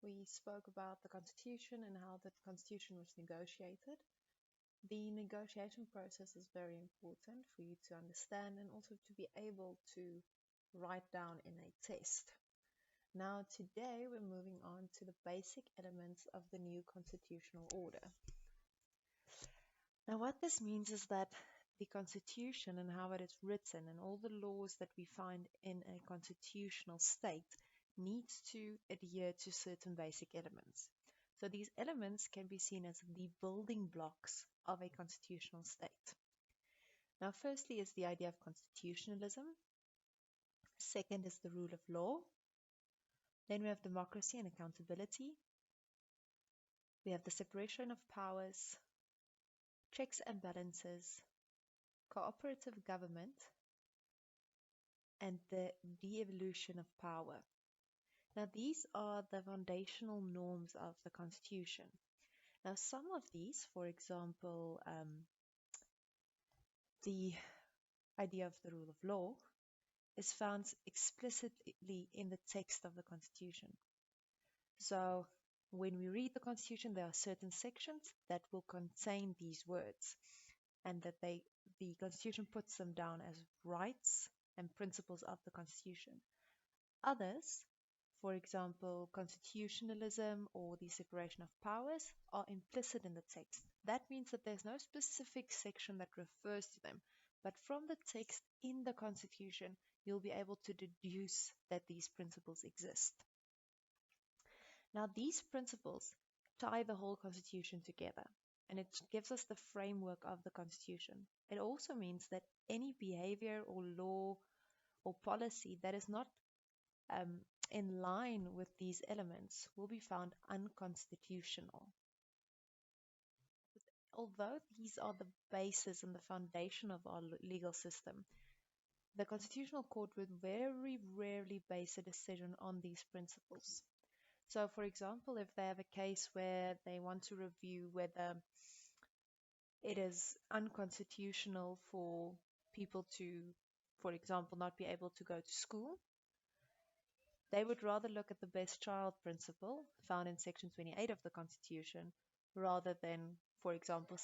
we spoke about the Constitution and how the Constitution was negotiated. The negotiation process is very important for you to understand and also to be able to write down in a test. Now, today we're moving on to the basic elements of the new constitutional order. Now, what this means is that the Constitution and how it is written and all the laws that we find in a constitutional state needs to adhere to certain basic elements. So these elements can be seen as the building blocks of a constitutional state. Now, firstly is the idea of constitutionalism. Second is the rule of law. Then we have democracy and accountability. We have the separation of powers, checks and balances, cooperative government, and the de-evolution of power. Now, these are the foundational norms of the Constitution. Now, some of these, for example, the idea of the rule of law, is found explicitly in the text of the Constitution. So, when we read the Constitution, there are certain sections that will contain these words, and that the Constitution puts them down as rights and principles of the Constitution. Others, for example, constitutionalism or the separation of powers, are implicit in the text. That means that there's no specific section that refers to them, but from the text in the Constitution, you'll be able to deduce that these principles exist. Now, these principles tie the whole Constitution together, and it gives us the framework of the Constitution. It also means that any behavior or law or policy that is not in line with these elements will be found unconstitutional. Although these are the basis and the foundation of our legal system, the Constitutional Court would very rarely base a decision on these principles. So, for example, if they have a case where they want to review whether it is unconstitutional for people to, for example, not be able to go to school, they would rather look at the best child principle found in Section 28 of the Constitution rather than, for example,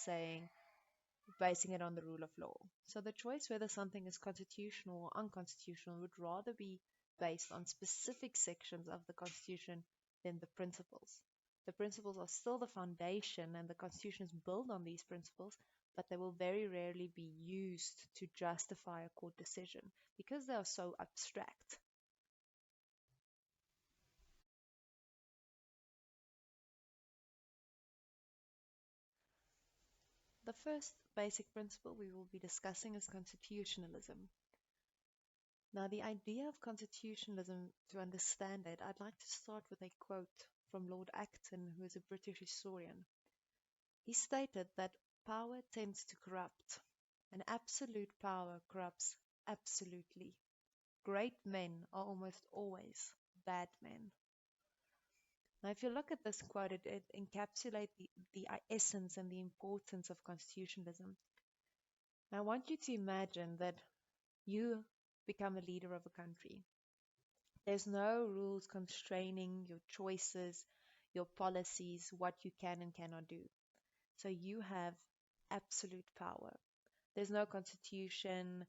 basing it on the rule of law. So the choice whether something is constitutional or unconstitutional would rather be based on specific sections of the Constitution than the principles. The principles are still the foundation and the Constitution is built on these principles, but they will very rarely be used to justify a court decision because they are so abstract. The first basic principle we will be discussing is constitutionalism. Now, the idea of constitutionalism, to understand it, I'd like to start with a quote from Lord Acton, who is a British historian. He stated that power tends to corrupt, and absolute power corrupts absolutely. Great men are almost always bad men. Now, if you look at this quote, it encapsulates the essence and the importance of constitutionalism. Now, I want you to imagine that you become a leader of a country. There's no rules constraining your choices, your policies, what you can and cannot do. So you have absolute power. There's no constitution,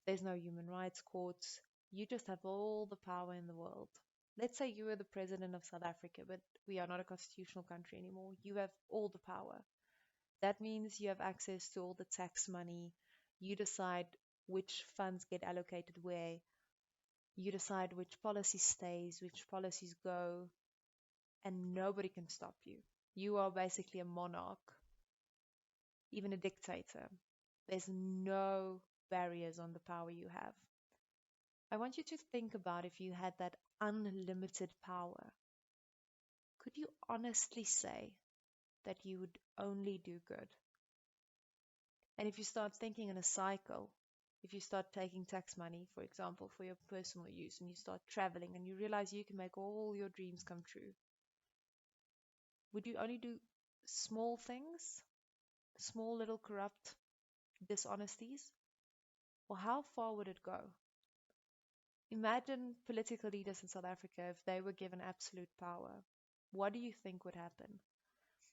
there's no human rights courts. You just have all the power in the world. Let's say you were the president of South Africa, but we are not a constitutional country anymore. You have all the power. That means you have access to all the tax money. You decide which funds get allocated where. You decide which policy stays, which policies go, and nobody can stop you. You are basically a monarch, even a dictator. There's no barriers on the power you have. I want you to think about if you had that unlimited power. Could you honestly say that you would only do good? And if you start thinking in a cycle, if you start taking tax money, for example, for your personal use, and you start traveling and you realize you can make all your dreams come true, would you only do small things, small little corrupt dishonesties? Or how far would it go? Imagine political leaders in South Africa if they were given absolute power. what do you think would happen?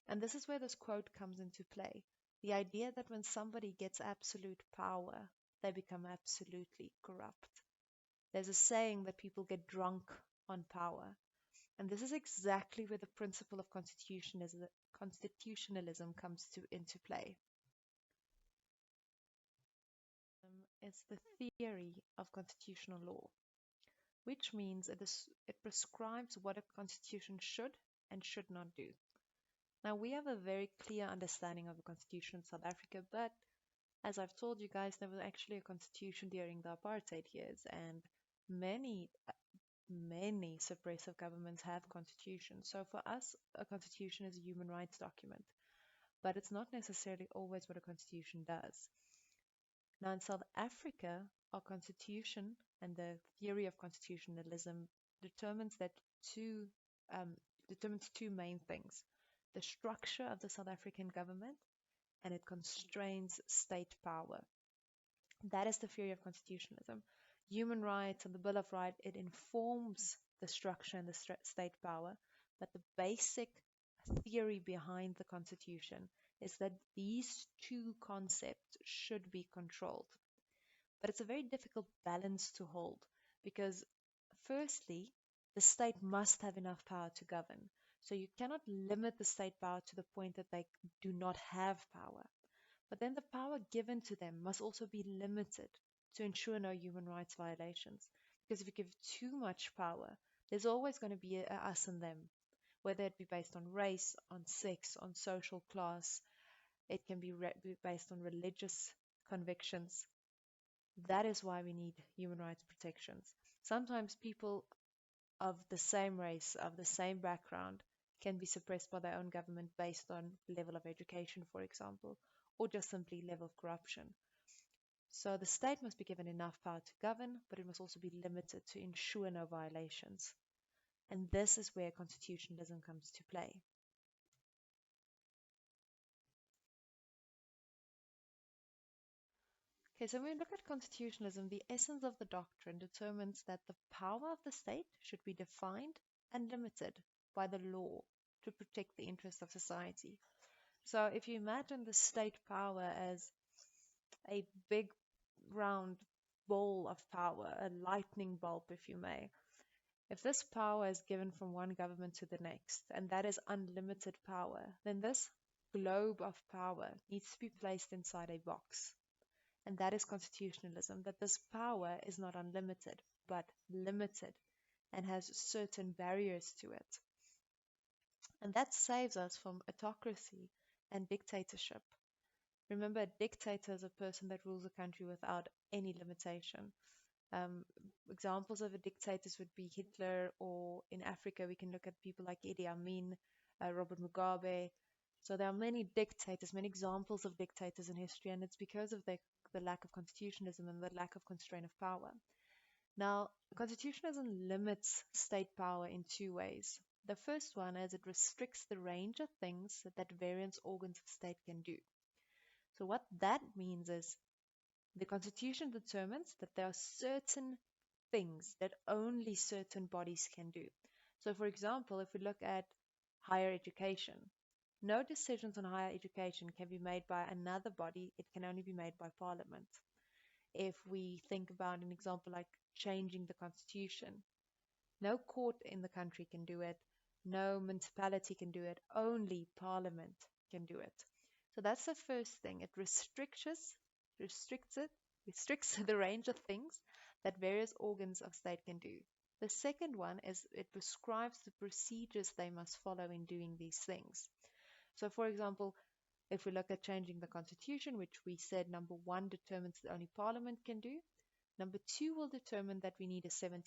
And this is where this quote comes into play. The idea that when somebody gets absolute power, they become absolutely corrupt. There's a saying that people get drunk on power. And this is exactly where the principle of constitutionalism comes into play. It's the theory of constitutional law, which means it prescribes what a constitution should and should not do. Now, we have a very clear understanding of the constitution in South Africa, but as I've told you guys, there was actually a constitution during the apartheid years, and many, many suppressive governments have constitutions. So for us, a constitution is a human rights document, but it's not necessarily always what a constitution does. Now, in South Africa, our constitution and the theory of constitutionalism determines that two determines two main things: the structure of the South African government, and it constrains state power. That is the theory of constitutionalism. Human rights and the Bill of Rights, it informs the structure and the state power, but the basic theory behind the Constitution is that these two concepts should be controlled. But it's a very difficult balance to hold because, firstly, the state must have enough power to govern. So you cannot limit the state power to the point that they do not have power. But then the power given to them must also be limited to ensure no human rights violations. Because if you give too much power, there's always going to be a us and them, whether it be based on race, on sex, on social class. It can be based on religious convictions. That is why we need human rights protections. Sometimes people of the same race, of the same background, can be suppressed by their own government based on level of education, for example, or just simply level of corruption. So the state must be given enough power to govern, but it must also be limited to ensure no violations. And this is where constitutionalism comes to play. Okay, so when we look at constitutionalism, the essence of the doctrine determines that the power of the state should be defined and limited by the law to protect the interests of society. So if you imagine the state power as a big round ball of power, a lightning bulb, if you may, if this power is given from one government to the next, and that is unlimited power, then this globe of power needs to be placed inside a box. And that is constitutionalism, that this power is not unlimited, but limited and has certain barriers to it. And that saves us from autocracy and dictatorship. Remember, a dictator is a person that rules a country without any limitation. Examples of a dictators would be Hitler, or in Africa, we can look at people like Idi Amin, Robert Mugabe. So there are many dictators, many examples of dictators in history, and it's because of the lack of constitutionalism and the lack of constraint of power. Now, constitutionalism limits state power in two ways. The first one is it restricts the range of things that various organs of state can do. So what that means is the Constitution determines that there are certain things that only certain bodies can do. So for example, if we look at higher education, no decisions on higher education can be made by another body. It can only be made by Parliament. If we think about an example like changing the Constitution, no court in the country can do it. No municipality can do it. Only Parliament can do it. So that's the first thing. It restricts the range of things that various organs of state can do. The second one is it prescribes the procedures they must follow in doing these things. So for example, if we look at changing the constitution, which we said number one determines that only Parliament can do. Number two will determine that we need a 75%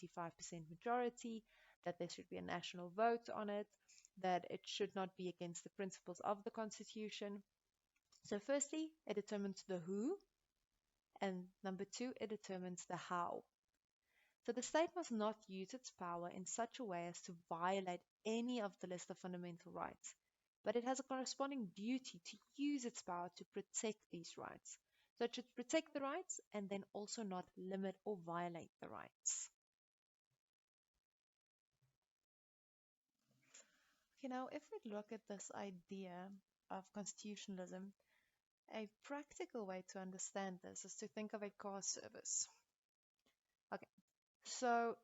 majority, that there should be a national vote on it, that it should not be against the principles of the Constitution. So firstly, it determines the who, and number two, it determines the how. So the state must not use its power in such a way as to violate any of the list of fundamental rights, but it has a corresponding duty to use its power to protect these rights. So it should protect the rights and then also not limit or violate the rights. If we look at this idea of constitutionalism, a practical way to understand this is to think of a car service. Okay, so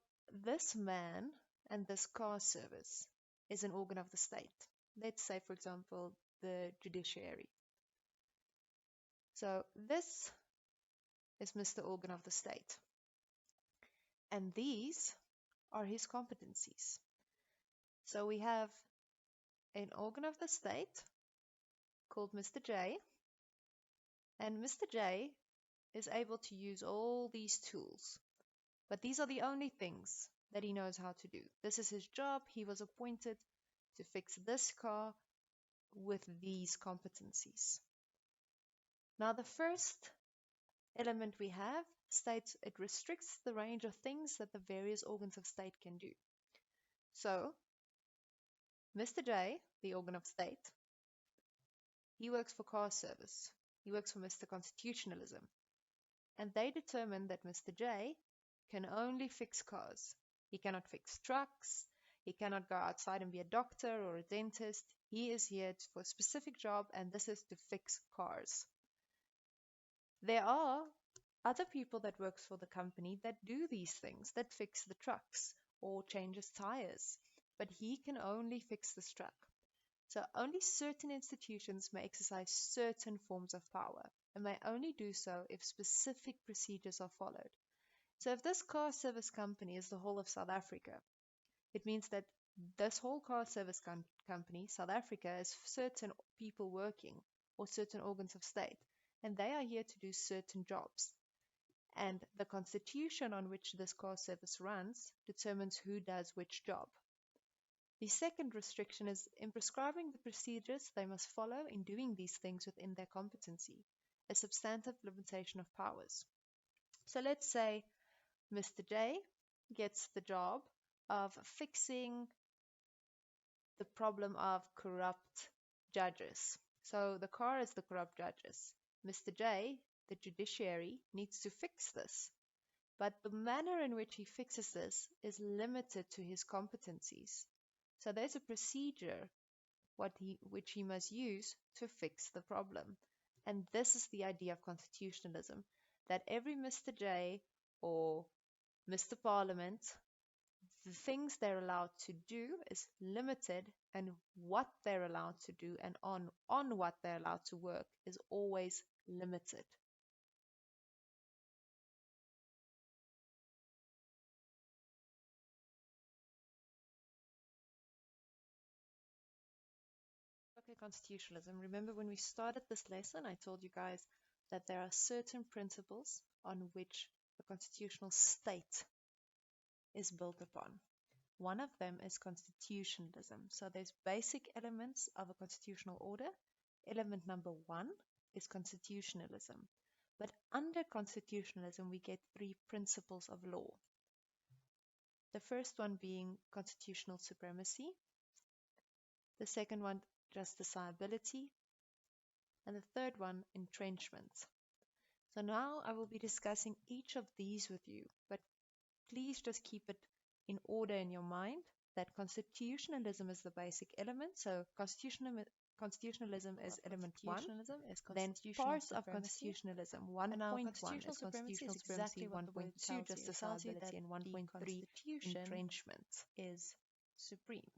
this man and this car service is an organ of the state. Let's say, for example, the judiciary. So this is Mr. Organ of the state. And these are his competencies. So we have an organ of the state called Mr. J, and Mr. J is able to use all these tools, but these are the only things that he knows how to do. This is his job. He was appointed to fix this car with these competencies. Now, the first element we have states it restricts the range of things that the various organs of state can do. So, Mr. J, the organ of state, he works for car service. He works for Mr. Constitutionalism. And they determine that Mr. J can only fix cars. He cannot fix trucks. He cannot go outside and be a doctor or a dentist. He is here for a specific job, and this is to fix cars. There are other people that works for the company that do these things, that fix the trucks or changes tires, but he can only fix this truck. So only certain institutions may exercise certain forms of power, and may only do so if specific procedures are followed. So if this car service company is the whole of South Africa, it means that this whole car service company, South Africa, is certain people working or certain organs of state, and they are here to do certain jobs. And the constitution on which this car service runs determines who does which job. The second restriction is in prescribing the procedures they must follow in doing these things within their competency, a substantive limitation of powers. So let's say Mr. J gets the job of fixing the problem of corrupt judges. So the car is the corrupt judges. Mr. J, the judiciary, needs to fix this. But the manner in which he fixes this is limited to his competencies. So there's a procedure which he must use to fix the problem. And this is the idea of constitutionalism, that every Mr. J or Mr. Parliament, the things they're allowed to do is limited, and what they're allowed to do and on what they're allowed to work is always limited. Okay, constitutionalism. Remember when we started this lesson, I told you guys that there are certain principles on which the constitutional state is built upon. One of them is constitutionalism. So there's basic elements of a constitutional order. Element number one is constitutionalism. But under constitutionalism, we get three principles of law. The first one being constitutional supremacy. The second one, justiciability. And the third one, entrenchment. So now I will be discussing each of these with you, but please just keep it in order in your mind that constitutionalism is the basic element. So constitutionalism is element one. Then parts of constitutionalism, 1.1 is constitutional supremacy, 1.2 justiciability, and 1.3 entrenchment is supreme.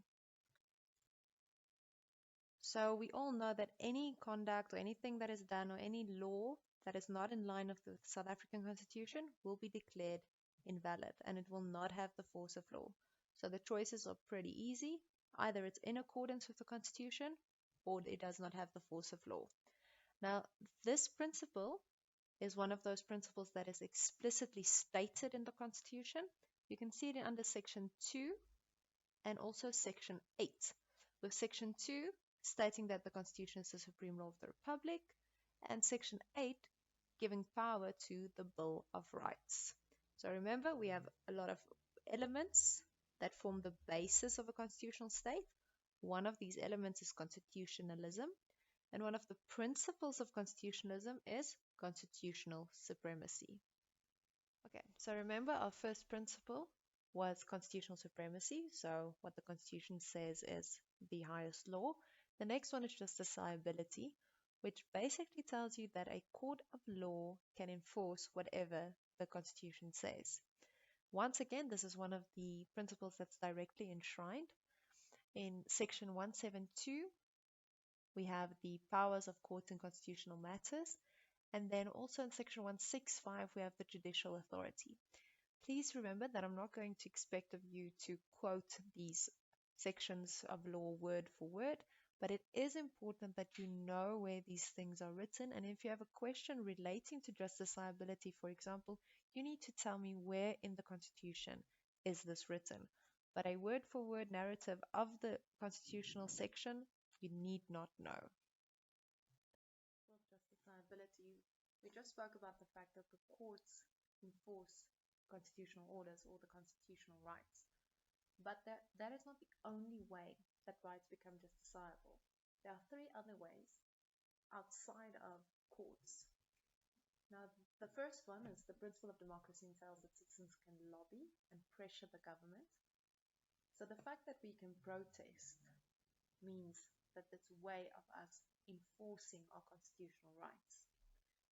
So we all know that any conduct or anything that is done or any law that is not in line with the South African Constitution will be declared invalid, and it will not have the force of law. So the choices are pretty easy. Either it's in accordance with the Constitution or it does not have the force of law. Now, this principle is one of those principles that is explicitly stated in the Constitution. You can see it under Section 2 and also Section 8. With Section 2 stating that the Constitution is the supreme law of the Republic, and Section 8 giving power to the Bill of Rights. So remember, we have a lot of elements that form the basis of a constitutional state. One of these elements is constitutionalism, and one of the principles of constitutionalism is constitutional supremacy. Okay, so remember our first principle was constitutional supremacy. So what the Constitution says is the highest law. The next one is justiciability, which basically tells you that a court of law can enforce whatever the Constitution says. Once again, this is one of the principles that's directly enshrined. In Section 172, we have the powers of courts in constitutional matters. And then also in Section 165, we have the judicial authority. Please remember that I'm not going to expect of you to quote these sections of law word for word, but it is important that you know where these things are written. And if you have a question relating to justiciability, for example, you need to tell me where in the Constitution is this written. But a word for word narrative of the constitutional section, you need not know. Justifiability. We just spoke about the fact that the courts enforce constitutional orders or the constitutional rights. But that is not the only way that rights become justiciable. There are three other ways outside of courts. Now, the first one is the principle of democracy entails that citizens can lobby and pressure the government. So the fact that we can protest means that it's a way of us enforcing our constitutional rights.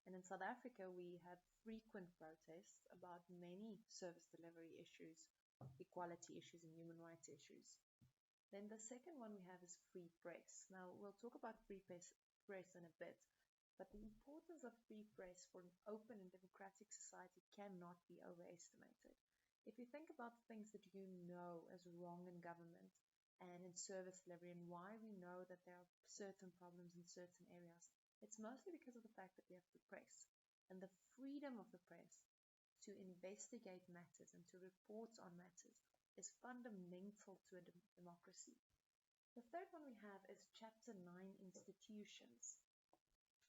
And in South Africa, we have frequent protests about many service delivery issues, equality issues, and human rights issues. Then the second one we have is free press. Now, we'll talk about free press in a bit, but the importance of free press for an open and democratic society cannot be overestimated. If you think about the things that you know as wrong in government and in service delivery and why we know that there are certain problems in certain areas, it's mostly because of the fact that we have the press and the freedom of the press to investigate matters and to report on matters is fundamental to a democracy. The third one we have is Chapter 9 institutions.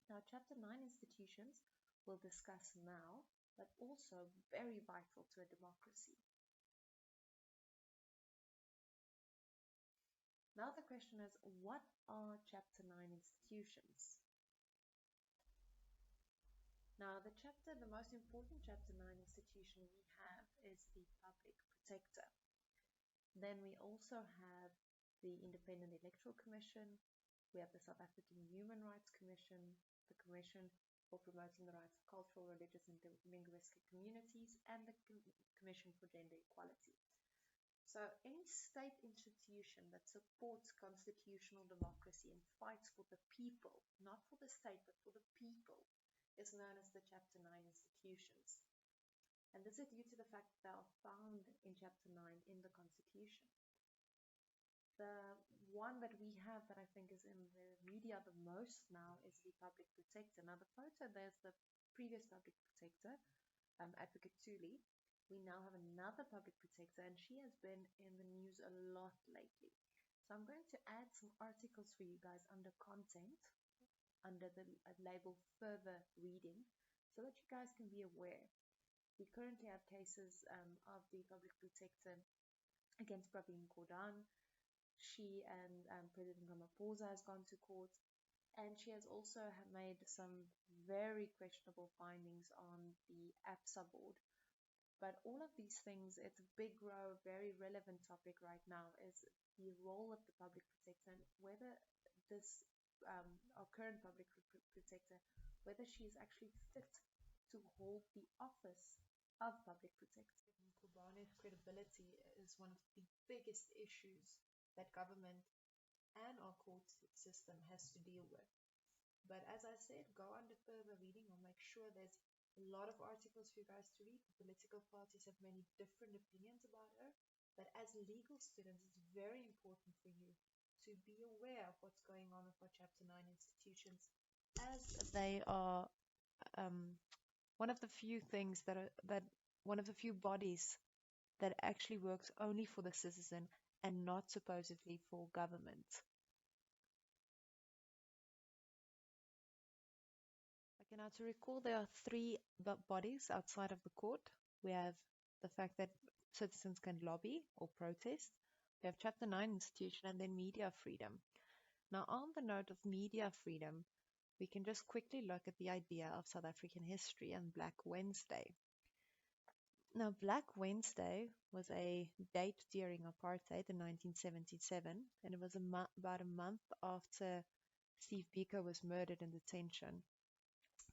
Now, Chapter 9 institutions we'll discuss now, but also very vital to a democracy. Now the question is, what are Chapter 9 institutions? Now, the most important Chapter 9 institution we have is the Public Protector. Then we also have the Independent Electoral Commission, we have the South African Human Rights Commission, the Commission for Promoting the Rights of Cultural, Religious and Linguistic Communities, and the Commission for Gender Equality. So any state institution that supports constitutional democracy and fights for the people, not for the state, but for the people, is known as the Chapter 9 institutions. And this is due to the fact that they are found in Chapter 9 in the Constitution. The one that we have that I think is in the media the most now is the Public Protector. Now the photo, there's the previous Public Protector, Advocate Thuli. We now have another Public Protector, and she has been in the news a lot lately. So I'm going to add some articles for you guys under content, under the label further reading, so that you guys can be aware. We currently have cases of the Public Protector against Pravin Gordhan. She and President Ramaphosa has gone to court, and she has also made some very questionable findings on the APSA board. But all of these things, it's a big, very relevant topic right now, is the role of the Public Protector and whether this our current Public Protector, whether she is actually fit to hold the office of Public Protector. Kobane's credibility is one of the biggest issues that government and our court system has to deal with. But as I said, go under further reading. I'll make sure there's a lot of articles for you guys to read. The political parties have many different opinions about her. But as legal students, it's very important for you to be aware of what's going on with our Chapter 9 institutions, as they are one of the few things one of the few bodies that actually works only for the citizen and not supposedly for government. Okay, now to recall, there are three bodies outside of the court. We have the fact that citizens can lobby or protest. We have Chapter 9 institution, and then media freedom. Now, on the note of media freedom, we can just quickly look at the idea of South African history and Black Wednesday. Now, Black Wednesday was a date during apartheid in 1977, and it was about a month after Steve Biko was murdered in detention,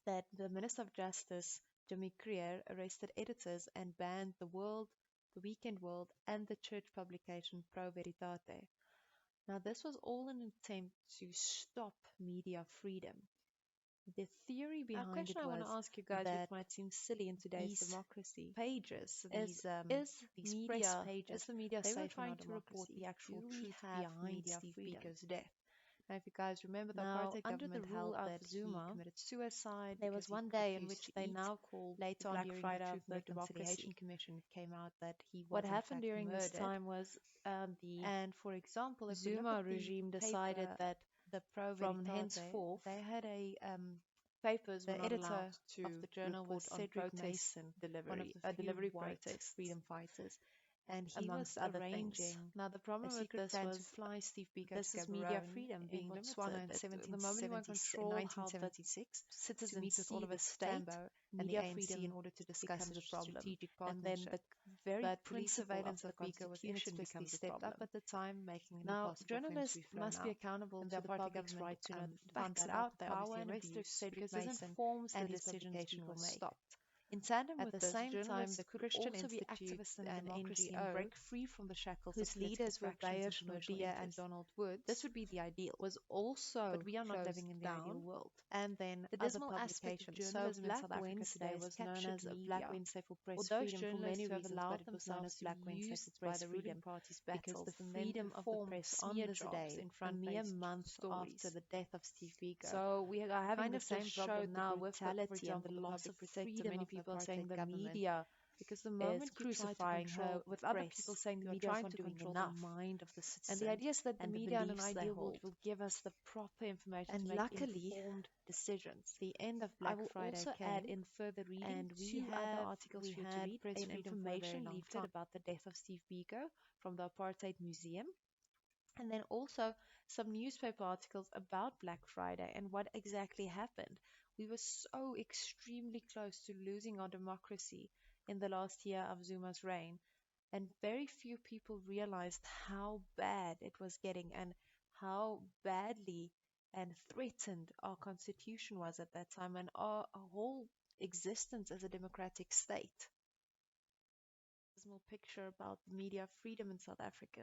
that the Minister of Justice, Jimmy Creer, arrested editors and banned the World, the Weekend World, and the church publication Pro Veritate. Now, this was all an attempt to stop media freedom. The theory A behind question it I want was to ask you guys, which that might seem silly in today's these democracy, pages, is these press is pages, the media they were safe in our trying to report democracy? the Do actual we truth have behind media Steve freedom? Biko's death. Now, if you guys remember, the Now, apartheid under the government rule held of that he Zuma, committed suicide there because was he one day in refused which to they eat. now called Later on, Black during the Friday of Truth and the Reconciliation democracy. Commission, it came out that he What was in happened fact during this murdered. time was the And for example, if we look Zuma at the regime decided paper, that the Pro from Veritate, henceforth, they had papers were the not allowed editor of to the journal was report on Cedric protest Mason, one of delivery, the few delivery white protests, freedom fighters, and he was amongst other things. arranging Now, the a problem with secret this plan to was fly Steve Biko to this is media Gaborone freedom in being Botswana limited. in The moment you want to control how the 1976 to citizens meet with see Oliver the state, Tambo and the media ANC in freedom order to discuss a becomes a problem. strategic And then partnership. the very But police principle of surveillance the of Biko was Constitution inexplicably becomes a stepped up problem. at the time, making it Now, impossible for him to journalists be flown must be out. accountable And the to the apartheid public's government right to know the found facts that out. about They power obviously and arrested abuse Cedric because this Mason, informs the and his decisions publication people was make. stopped. In tandem At with the this, same time, journalists the could Christian also be Institute, activists in an democracy and NGO, break free from the shackles of whose political leaders were fractions and Bayers commercial Mobia and interests. Donald This Woods, would be the ideal, was but also we are not closed living in the ideal down. world. And then The other dismal aspect of publications. So journalism in Black South Africa Wednesday today is was known captured as Black media, Wednesday for Press or those Freedom for journalists many who have reasons, but allowed it was known themselves as to Black Wednesday use for by Press the Freedom ruling party's because battles the and then freedom of the perform press on smear this jobs day, in a mere front-page month after stories. the death of Steve Biko, So we are having kind the of just same problem showed the now with, for brutality and the example, the loss public of protector. freedom Many of the people are saying apartheid the government. media Because the is moment you try to crucifying her, control the with other people press, saying the you are media is trying not to doing control the enough. mind of the And the citizen idea is that the and the media in an beliefs they ideal world hold. will give us the proper information to And make luckily, informed decisions. the end of I Black will Friday also add came, in further reading and two other articles for you to had read, press an freedom for a very information long leaflet time. about the death of Steve Biko from the Apartheid Museum, and then also some newspaper articles about Black Friday and what exactly happened. We were so extremely close to losing our democracy in the last year of Zuma's reign, and very few people realized how bad it was getting and how badly and threatened our constitution was at that time and our whole existence as a democratic state. Dismal picture about media freedom in South Africa.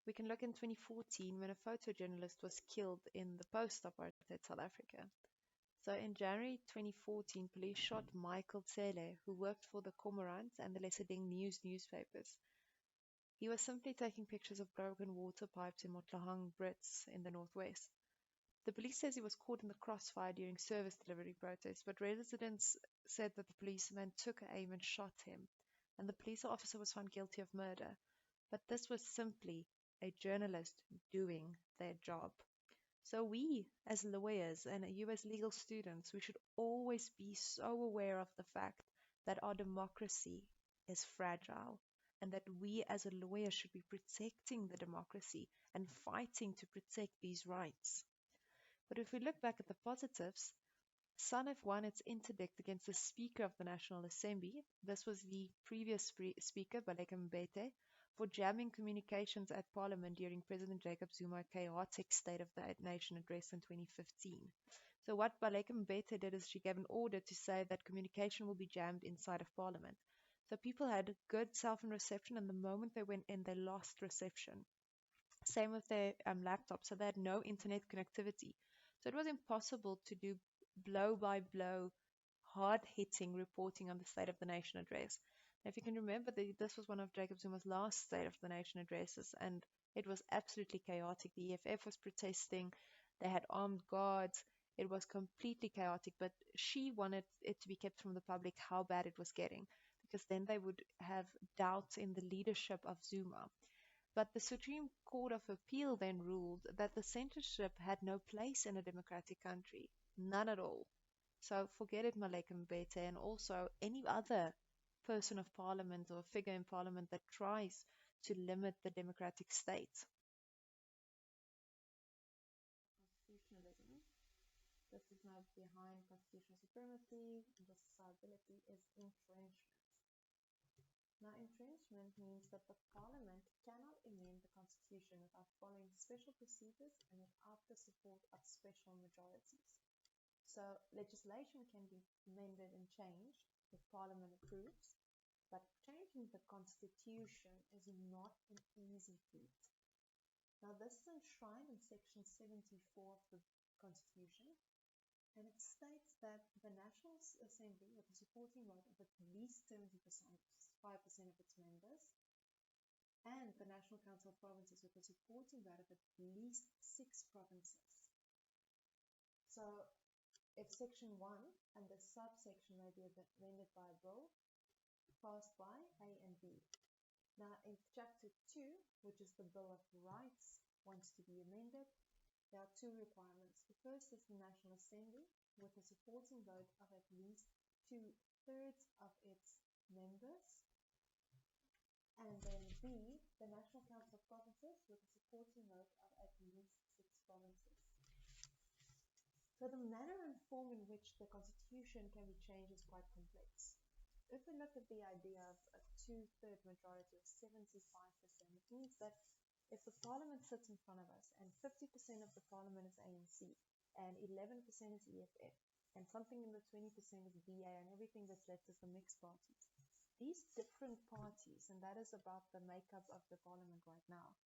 We can look in 2014 when a photojournalist was killed in the post-apartheid South Africa. So in January 2014, police shot Michael Tsele, who worked for the Cormorant and the Leseding News newspapers. He was simply taking pictures of broken water pipes in Motlahang, Brits, in the northwest. The police says he was caught in the crossfire during service delivery protests, but residents said that the policeman took aim and shot him, and the police officer was found guilty of murder. But this was simply a journalist doing their job. So we, as lawyers and you as legal students, we should always be so aware of the fact that our democracy is fragile and that we as a lawyer should be protecting the democracy and fighting to protect these rights. But if we look back at the positives, SANEF won its interdict against the Speaker of the National Assembly. This was the previous Speaker, Baleka Mbete, for jamming communications at Parliament during President Jacob Zuma's chaotic State of the Nation address in 2015. So what Baleka Mbete did is she gave an order to say that communication will be jammed inside of Parliament. So people had good cell phone reception, and the moment they went in, they lost reception. Same with their laptops, so they had no internet connectivity. So it was impossible to do blow by blow, hard hitting reporting on the State of the Nation address. Now, if you can remember, this was one of Jacob Zuma's last State of the Nation addresses, and it was absolutely chaotic. The EFF was protesting, they had armed guards. It was completely chaotic, but she wanted it to be kept from the public how bad it was getting, because then they would have doubts in the leadership of Zuma. But the Supreme Court of Appeal then ruled that the censorship had no place in a democratic country. None at all. So forget it, Malekam Bete, and also any other person of parliament or figure in parliament that tries to limit the democratic state. Constitutionalism. This is now behind constitutional supremacy, and justifiability is infringement. Now, entrenchment means that the Parliament cannot amend the Constitution without following special procedures and without the support of special majorities. So, legislation can be amended and changed if Parliament approves, but changing the Constitution is not an easy feat. Now, this is enshrined in Section 74 of the Constitution, and it states that the National Assembly, with a supporting vote of at least 70%, 5% of its members, and the National Council of Provinces with a supporting vote of at least 6 provinces. So, if Section 1 and the subsection may be amended by a bill passed by A and B. Now, in Chapter 2, which is the Bill of Rights, wants to be amended, there are two requirements. The first is the National Assembly, with a supporting vote of at least 2/3 of its members. And then B, the National Council of Provinces, with a supporting vote of at least 6 provinces. So the manner and form in which the Constitution can be changed is quite complex. If we look at the idea of a 2/3 majority of 75%, it means that if the Parliament sits in front of us and 50% of the Parliament is ANC and 11% is EFF and something in the 20% is BA and everything that's left is the mixed parties, these different parties, and that is about the makeup of the Parliament right now,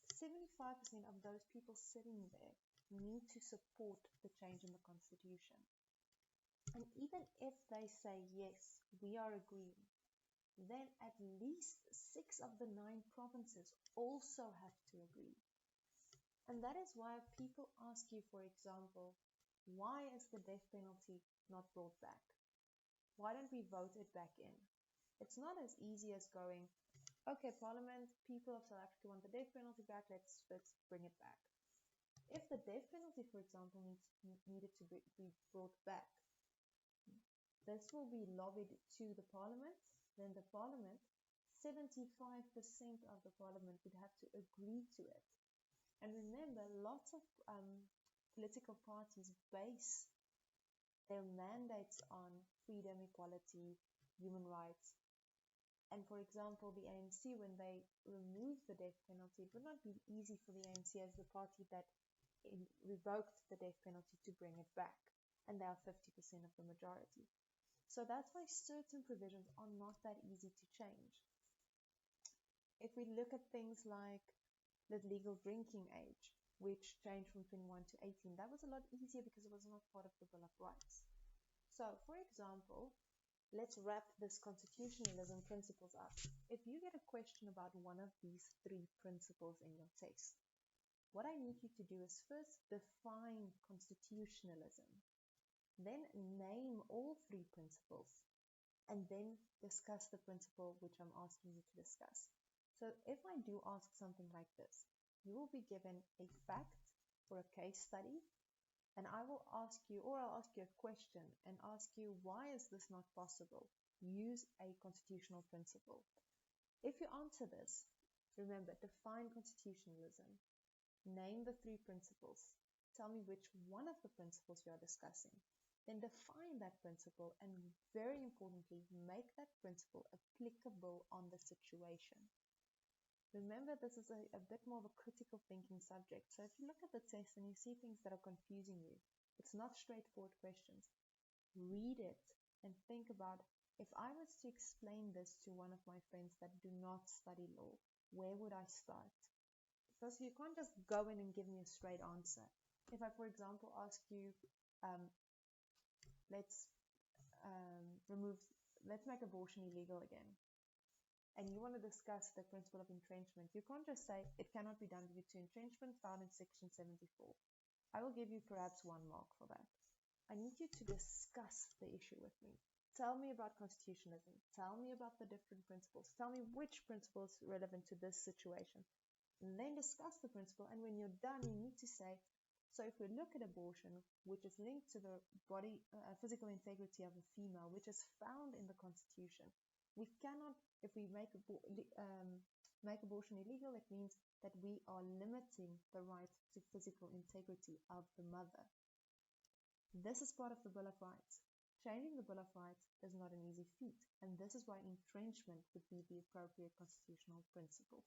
75% of those people sitting there need to support the change in the Constitution. And even if they say, yes, we are agreeing, then at least 6 of the 9 provinces also have to agree. And that is why people ask you, for example, why is the death penalty not brought back? Why don't we vote it back in? It's not as easy as going, okay, Parliament, people of South Africa want the death penalty back, let's bring it back. If the death penalty, for example, needed to be brought back, this will be lobbied to the Parliament, then the Parliament, 75% of the Parliament would have to agree to it. And remember, lots of political parties base their mandates on freedom, equality, human rights. And for example, the ANC, when they removed the death penalty, it would not be easy for the ANC as the party that revoked the death penalty to bring it back. And they are 50% of the majority. So that's why certain provisions are not that easy to change. If we look at things like the legal drinking age, which changed from 21 to 18, that was a lot easier because it was not part of the Bill of Rights. So, for example, let's wrap this constitutionalism principles up. If you get a question about one of these 3 principles in your test, what I need you to do is first define constitutionalism, then name all 3 principles, and then discuss the principle which I'm asking you to discuss. So if I do ask something like this, you will be given a fact or a case study, and I will ask you, or I'll ask you a question and ask you, why is this not possible? Use a constitutional principle. If you answer this, remember, define constitutionalism. Name the 3 principles. Tell me which one of the principles you are discussing. Then define that principle and, very importantly, make that principle applicable on the situation. Remember, this is a bit more of a critical thinking subject. So if you look at the test and you see things that are confusing you, it's not straightforward questions. Read it and think about, if I was to explain this to one of my friends that do not study law, where would I start? Because you can't just go in and give me a straight answer. If I, for example, ask you, let's make abortion illegal again, and you want to discuss the principle of entrenchment, you can't just say it cannot be done due to entrenchment found in Section 74. I will give you perhaps 1 mark for that. I need you to discuss the issue with me. Tell me about constitutionalism. Tell me about the different principles. Tell me which principle is relevant to this situation. And then discuss the principle, and when you're done, you need to say, so if we look at abortion, which is linked to the body, physical integrity of a female, which is found in the Constitution, we cannot, if we make abortion illegal, it means that we are limiting the right to physical integrity of the mother. This is part of the Bill of Rights. Changing the Bill of Rights is not an easy feat, and this is why entrenchment would be the appropriate constitutional principle.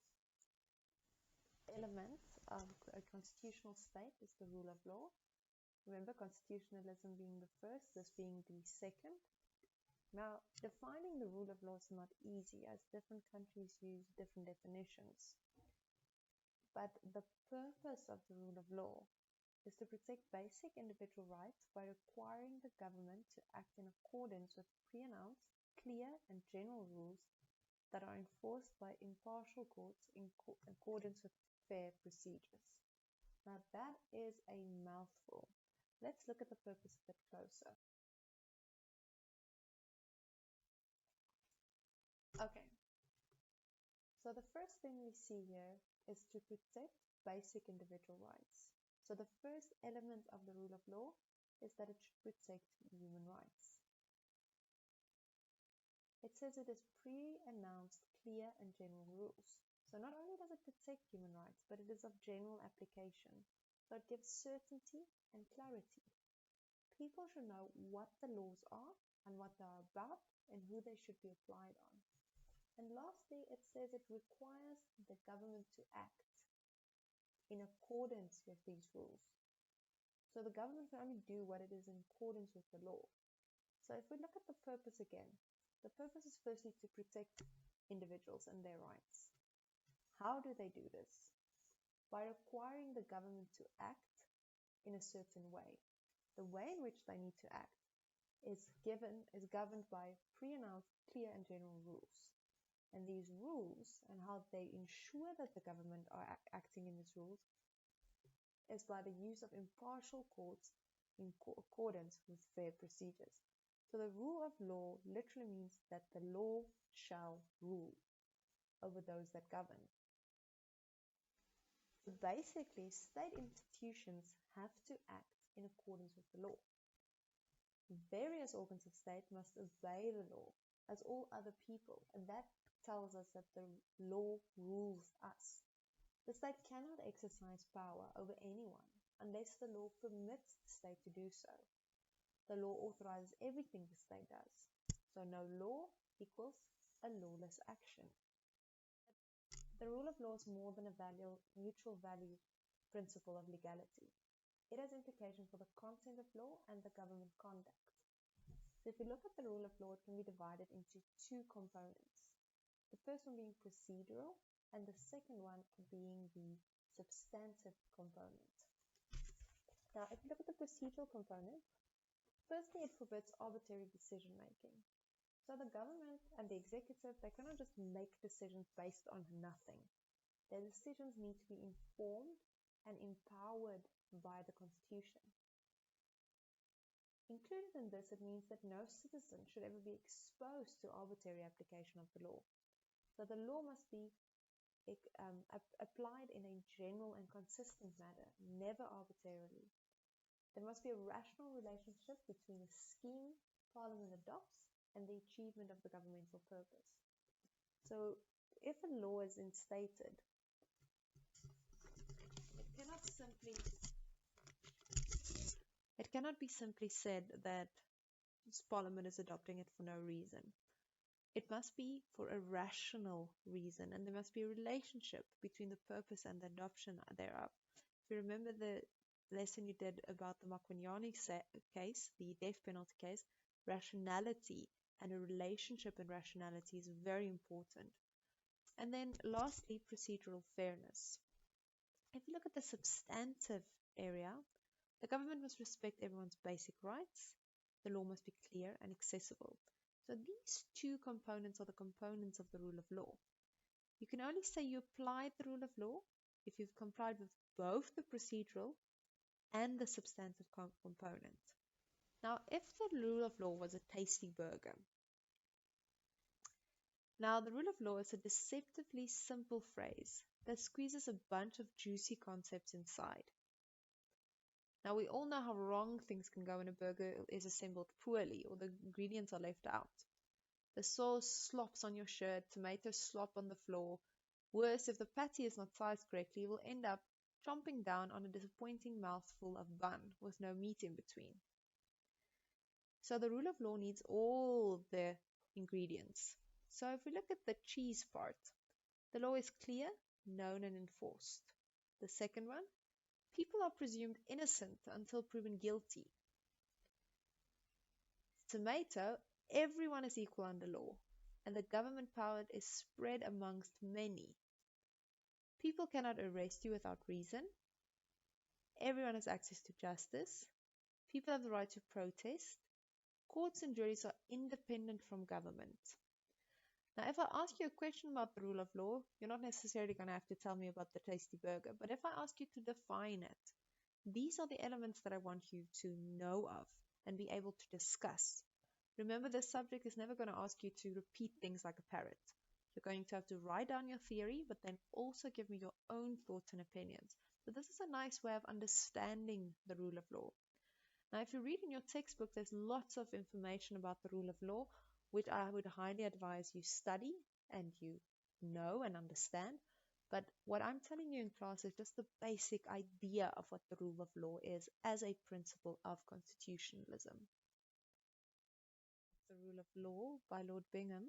Element of a constitutional state is the rule of law. Remember, constitutionalism being the first, this being the second. Now, defining the rule of law is not easy, as different countries use different definitions. But the purpose of the rule of law is to protect basic individual rights by requiring the government to act in accordance with pre-announced, clear, and general rules that are enforced by impartial courts in accordance with fair procedures. Now that is a mouthful. Let's look at the purpose a bit closer. Okay, so the first thing we see here is to protect basic individual rights. So the first element of the rule of law is that it should protect human rights. It says it is pre-announced, clear, and general rules. So not only does it protect human rights, but it is of general application. So it gives certainty and clarity. People should know what the laws are and what they are about and who they should be applied on. And lastly, it says it requires the government to act in accordance with these rules. So the government can only do what it is in accordance with the law. So if we look at the purpose again, the purpose is firstly to protect individuals and their rights. How do they do this? By requiring the government to act in a certain way. The way in which they need to act is governed by pre-announced, clear, and general rules. And these rules and how they ensure that the government are acting in these rules is by the use of impartial courts in accordance with fair procedures. So the rule of law literally means that the law shall rule over those that govern. So basically, state institutions have to act in accordance with the law. Various organs of state must obey the law as all other people, and that tells us that the law rules us. The state cannot exercise power over anyone unless the law permits the state to do so. The law authorizes everything the state does. So no law equals a lawless action. The rule of law is more than a neutral value principle of legality. It has implications for the content of law and the government conduct. So if we look at the rule of law, it can be divided into two components. The first one being procedural, and the second one being the substantive component. Now, if you look at the procedural component, firstly, it forbids arbitrary decision making. So the government and the executive, they cannot just make decisions based on nothing. Their decisions need to be informed and empowered by the Constitution. Included in this, it means that no citizen should ever be exposed to arbitrary application of the law. So the law must be applied in a general and consistent manner, never arbitrarily. There must be a rational relationship between the scheme Parliament adopts and the achievement of the governmental purpose. So if a law is instated, it cannot be simply said that Parliament is adopting it for no reason. It must be for a rational reason, and there must be a relationship between the purpose and the adoption thereof. If you remember the lesson you did about the Makwanyani case, the death penalty case, rationality and a relationship in rationality is very important. And then lastly, procedural fairness. If you look at the substantive area, the government must respect everyone's basic rights. The law must be clear and accessible. So these two components are the components of the rule of law. You can only say you applied the rule of law if you've complied with both the procedural and the substantive component. Now, if the rule of law was a tasty burger, now the rule of law is a deceptively simple phrase that squeezes a bunch of juicy concepts inside. Now, we all know how wrong things can go when a burger is assembled poorly or the ingredients are left out. The sauce slops on your shirt, tomatoes slop on the floor. Worse, if the patty is not sized correctly, you will end up chomping down on a disappointing mouthful of bun with no meat in between. So the rule of law needs all the ingredients. So if we look at the cheese part, the law is clear, known, and enforced. The second one, people are presumed innocent until proven guilty. Tomato, everyone is equal under law, and the government power is spread amongst many. People cannot arrest you without reason. Everyone has access to justice. People have the right to protest. Courts and juries are independent from government. Now, if I ask you a question about the rule of law, you're not necessarily going to have to tell me about the tasty burger, but if I ask you to define it, these are the elements that I want you to know of and be able to discuss. Remember, this subject is never going to ask you to repeat things like a parrot. You're going to have to write down your theory, but then also give me your own thoughts and opinions. So this is a nice way of understanding the rule of law. Now, if you read in your textbook, there's lots of information about the rule of law, which I would highly advise you study and you know and understand. But what I'm telling you in class is just the basic idea of what the rule of law is as a principle of constitutionalism. The Rule of Law by Lord Bingham.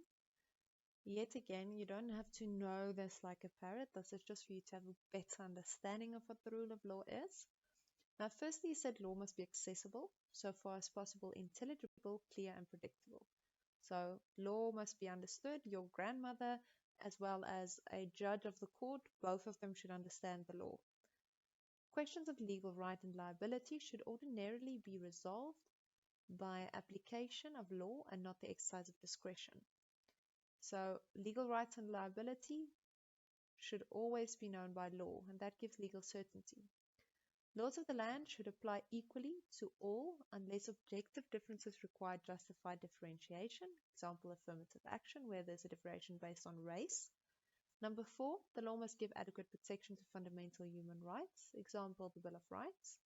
Yet again, you don't have to know this like a parrot. This is just for you to have a better understanding of what the rule of law is. Now, firstly, he said law must be accessible, so far as possible, intelligible, clear, and predictable. So, law must be understood. Your grandmother, as well as a judge of the court, both of them should understand the law. Questions of legal right and liability should ordinarily be resolved by application of law and not the exercise of discretion. So, legal rights and liability should always be known by law, and that gives legal certainty. Laws of the land should apply equally to all unless objective differences require justified differentiation, example affirmative action where there's a differentiation based on race. Number 4, the law must give adequate protection to fundamental human rights, example the Bill of Rights.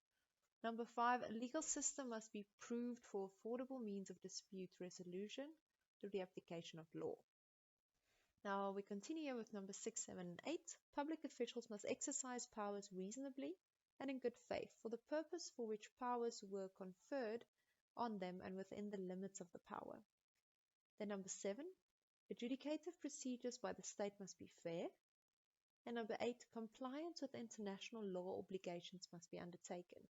Number 5, a legal system must be proved for affordable means of dispute resolution through the application of law. Now we continue with number 6, 7, and 8. Public officials must exercise powers reasonably and in good faith for the purpose for which powers were conferred on them and within the limits of the power. Then number 7, adjudicative procedures by the state must be fair. And number 8, compliance with international law obligations must be undertaken.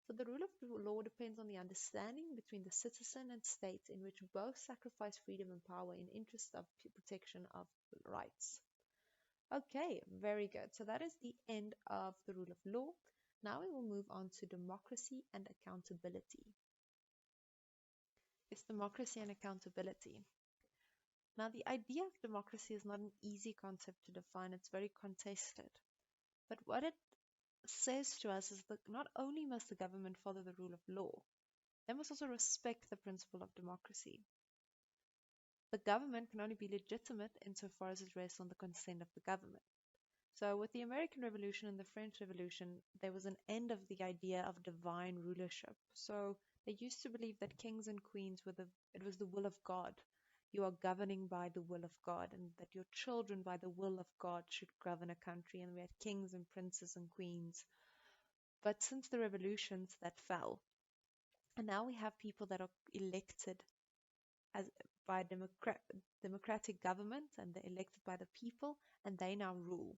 So the rule of law depends on the understanding between the citizen and state in which both sacrifice freedom and power in interest of protection of rights. Okay, very good. So that is the end of the rule of law. Now we will move on to democracy and accountability. It's democracy and accountability. Now, the idea of democracy is not an easy concept to define. It's very contested. But what it says to us is that not only must the government follow the rule of law, they must also respect the principle of democracy. The government can only be legitimate insofar as it rests on the consent of the government. So with the American Revolution and the French Revolution, there was an end of the idea of divine rulership. So they used to believe that kings and queens it was the will of God. You are governing by the will of God, and that your children by the will of God should govern a country. And we had kings and princes and queens. But since the revolutions, that fell. And now we have people that are elected by democratic government, and they're elected by the people, and they now rule.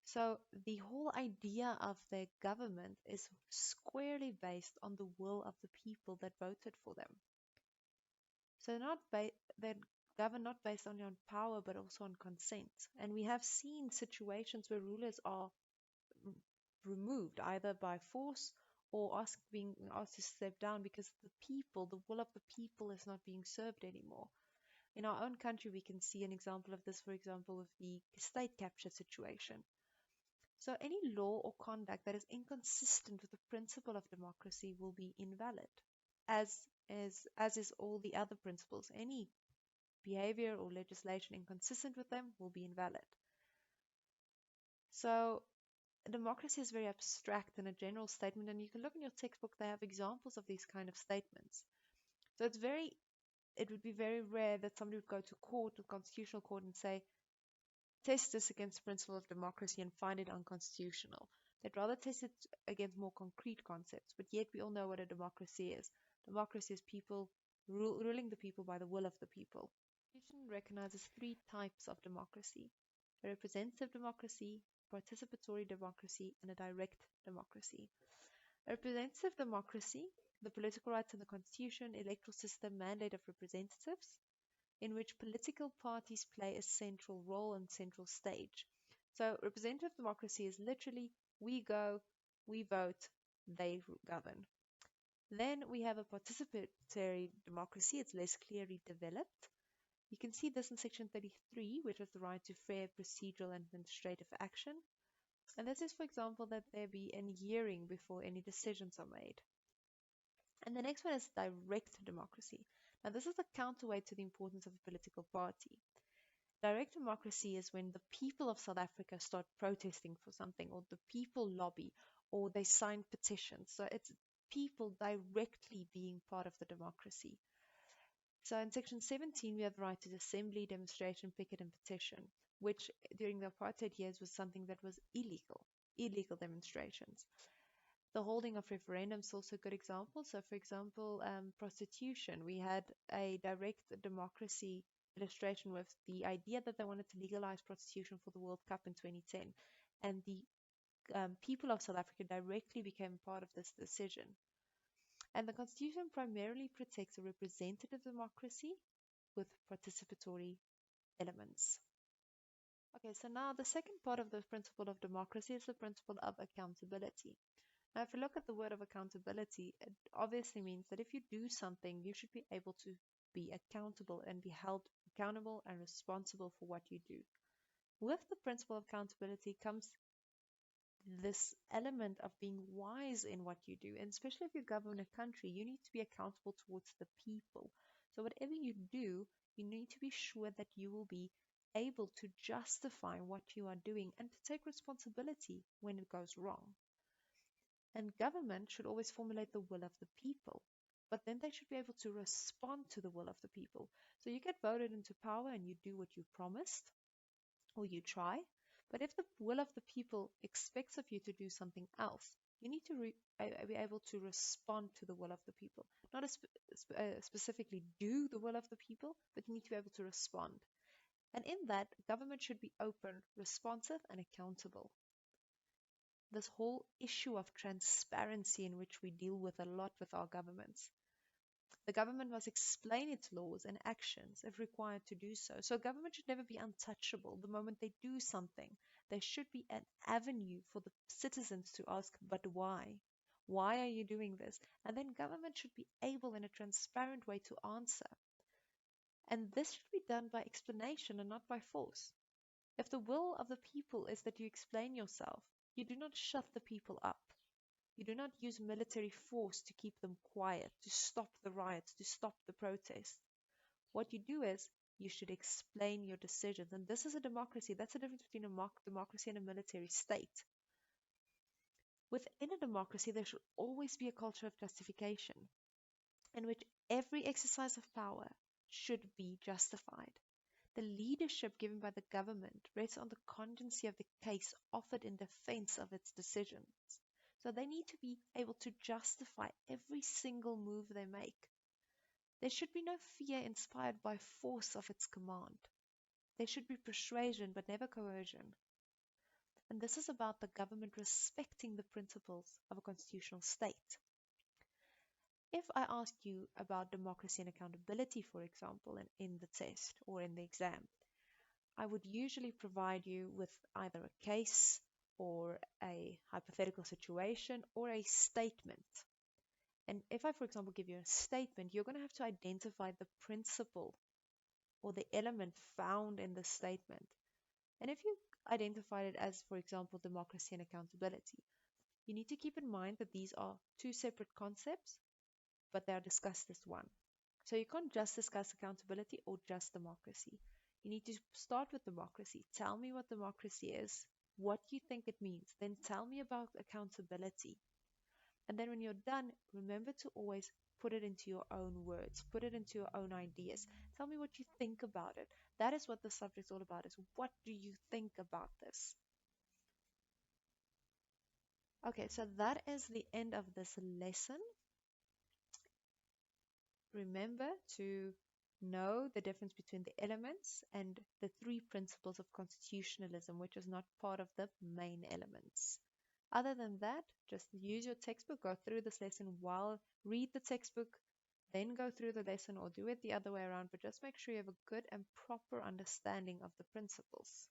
So the whole idea of their government is squarely based on the will of the people that voted for them. So they govern not based only on power, but also on consent. And we have seen situations where rulers are removed either by force or being asked to step down because the will of the people is not being served anymore. In our own country, we can see an example of this, for example, with the state capture situation. So any law or conduct that is inconsistent with the principle of democracy will be invalid, as is all the other principles. Any behavior or legislation inconsistent with them will be invalid. So democracy is very abstract and a general statement, and you can look in your textbook, they have examples of these kind of statements. So it would be very rare that somebody would go to court, a constitutional court, and say, test this against the principle of democracy and find it unconstitutional. They'd rather test it against more concrete concepts, but yet we all know what a democracy is. Democracy is people ruling the people by the will of the people. The Constitution recognizes three types of democracy: a representative democracy, participatory democracy, and a direct democracy. A representative democracy, the political rights in the Constitution, electoral system, mandate of representatives, in which political parties play a central role and central stage. So, representative democracy is literally we go, we vote, they govern. Then we have a participatory democracy, it's less clearly developed. You can see this in Section 33, which is the right to fair procedural and administrative action. And this is, for example, that there be a hearing before any decisions are made. And the next one is direct democracy. Now, this is a counterweight to the importance of a political party. Direct democracy is when the people of South Africa start protesting for something, or the people lobby, or they sign petitions. So it's people directly being part of the democracy. So in Section 17, we have the right to assembly, demonstration, picket, and petition, which during the apartheid years was something that was illegal demonstrations. The holding of referendums is also a good example. So, for example, prostitution. We had a direct democracy illustration with the idea that they wanted to legalize prostitution for the World Cup in 2010. And the people of South Africa directly became part of this decision. And the Constitution primarily protects a representative democracy with participatory elements. Okay, so now the second part of the principle of democracy is the principle of accountability. Now, if you look at the word of accountability, it obviously means that if you do something, you should be able to be accountable and be held accountable and responsible for what you do. With the principle of accountability comes this element of being wise in what you do. And especially if you govern a country, you need to be accountable towards the people. So, whatever you do, you need to be sure that you will be able to justify what you are doing and to take responsibility when it goes wrong. And government should always formulate the will of the people, but then they should be able to respond to the will of the people. So you get voted into power and you do what you promised, or you try. But if the will of the people expects of you to do something else, you need to be able to respond to the will of the people. Not specifically do the will of the people, but you need to be able to respond. And in that, government should be open, responsive, and accountable. This whole issue of transparency in which we deal with a lot with our governments. The government must explain its laws and actions if required to do so. So government should never be untouchable. The moment they do something, there should be an avenue for the citizens to ask, but why? Why are you doing this? And then government should be able in a transparent way to answer. And this should be done by explanation and not by force. If the will of the people is that you explain yourself, you do not shut the people up. You do not use military force to keep them quiet, to stop the riots, to stop the protests. What you do is you should explain your decisions. And this is a democracy. That's the difference between a democracy and a military state. Within a democracy, there should always be a culture of justification in which every exercise of power should be justified. The leadership given by the government rests on the contingency of the case offered in defense of its decisions. So they need to be able to justify every single move they make. There should be no fear inspired by force of its command. There should be persuasion but never coercion. And this is about the government respecting the principles of a constitutional state. If I ask you about democracy and accountability, for example, in the test or in the exam, I would usually provide you with either a case or a hypothetical situation or a statement. And if I, for example, give you a statement, you're going to have to identify the principle or the element found in the statement. And if you identified it as, for example, democracy and accountability, you need to keep in mind that these are two separate concepts, but they are discussed as one. So you can't just discuss accountability or just democracy. You need to start with democracy. Tell me what democracy is, what you think it means. Then tell me about accountability. And then when you're done, remember to always put it into your own words, put it into your own ideas. Tell me what you think about it. That is what the subject's all about, is what do you think about this? Okay, so that is the end of this lesson. Remember to know the difference between the elements and the three principles of constitutionalism, which is not part of the main elements. Other than that, just use your textbook, go through this lesson while read the textbook, then go through the lesson or do it the other way around, but just make sure you have a good and proper understanding of the principles.